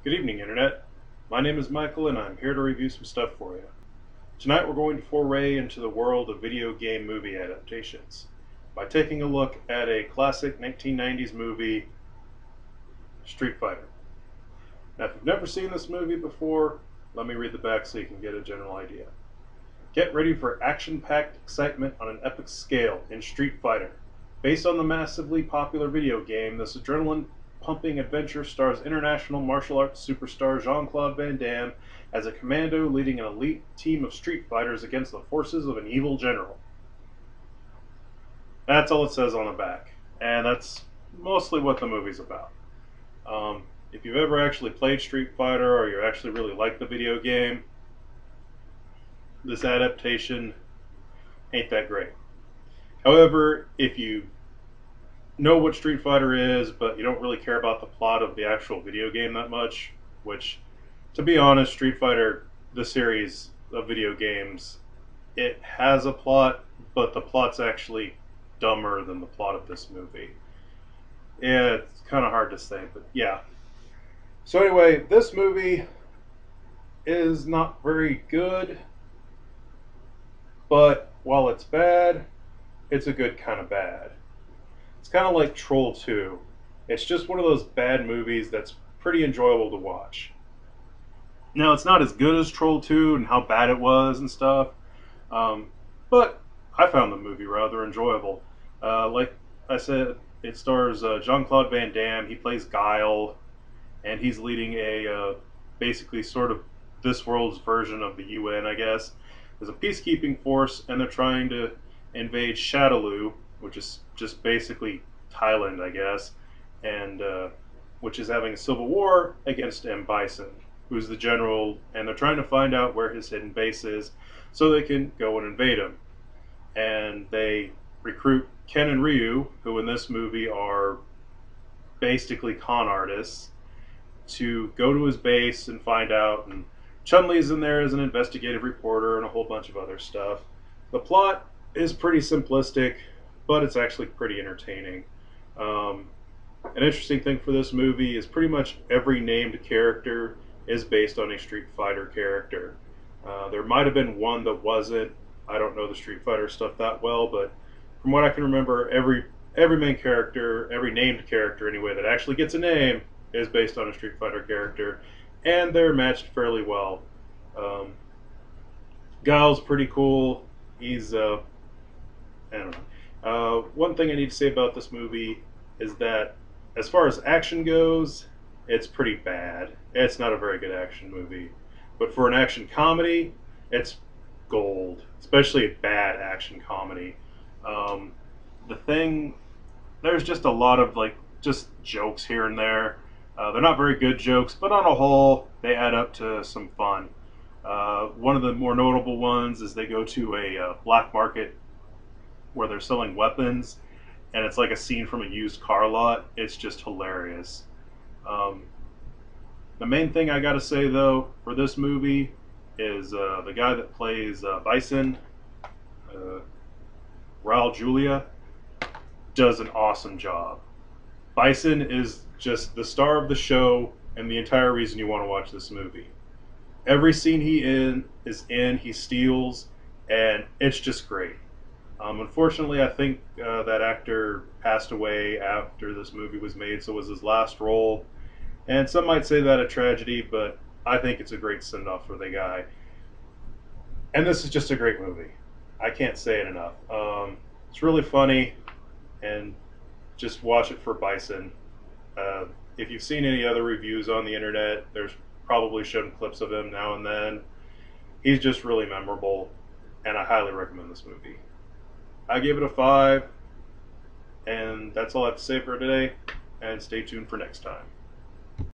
Good evening, Internet. My name is Michael, and I'm here to review some stuff for you. Tonight we're going to foray into the world of video game movie adaptations by taking a look at a classic 1990s movie, Street Fighter. Now, if you've never seen this movie before, let me read the back so you can get a general idea. Get ready for action-packed excitement on an epic scale in Street Fighter. Based on the massively popular video game, this adrenaline-pumping adventure stars international martial arts superstar Jean-Claude Van Damme as a commando leading an elite team of street fighters against the forces of an evil general. That's all it says on the back, and that's mostly what the movie's about. If you've ever actually played Street Fighter or you actually really like the video game, this adaptation ain't that great. However, if you know what Street Fighter is, but you don't really care about the plot of the actual video game that much, which, to be honest, Street Fighter, the series of video games, it has a plot, but the plot's actually dumber than the plot of this movie. Yeah, it's kind of hard to say, but yeah. So anyway, this movie is not very good, but while it's bad, it's a good kind of bad. It's kind of like Troll 2. It's just one of those bad movies that's pretty enjoyable to watch. Now, it's not as good as Troll 2 and how bad it was and stuff, but I found the movie rather enjoyable. Like I said, it stars Jean-Claude Van Damme. He plays Guile, and he's leading a basically sort of this world's version of the UN, I guess. There's a peacekeeping force, and they're trying to invade Shadaloo, which is just basically Thailand, I guess, and which is having a civil war against M. Bison, who's the general, and they're trying to find out where his hidden base is so they can go and invade him. And they recruit Ken and Ryu, who in this movie are basically con artists, to go to his base and find out. And Chun-Li's in there as an investigative reporter and a whole bunch of other stuff. The plot is pretty simplistic, but it's actually pretty entertaining. An interesting thing for this movie is pretty much every named character is based on a Street Fighter character. There might have been one that wasn't. I don't know the Street Fighter stuff that well, but from what I can remember, every main character, every named character anyway, that actually gets a name is based on a Street Fighter character, and they're matched fairly well. Guile's pretty cool. He's, I don't know. One thing I need to say about this movie is that as far as action goes, it's pretty bad. It's not a very good action movie. But for an action comedy, it's gold, especially a bad action comedy. There's just a lot of just jokes here and there. They're not very good jokes, but on a whole, they add up to some fun. One of the more notable ones is they go to a black market where they're selling weapons, and it's like a scene from a used car lot. It's just hilarious. The main thing I gotta say, though, for this movie is the guy that plays Bison, Raul Julia, does an awesome job. Bison is just the star of the show and the entire reason you want to watch this movie. Every scene he steals, and it's just great. Unfortunately, I think that actor passed away after this movie was made, so it was his last role. And some might say that a tragedy, but I think it's a great send-off for the guy. And this is just a great movie. I can't say it enough. It's really funny, and just watch it for Bison. If you've seen any other reviews on the internet, there's probably shown clips of him now and then. He's just really memorable, and I highly recommend this movie. I gave it a 5, and that's all I have to say for today, and stay tuned for next time.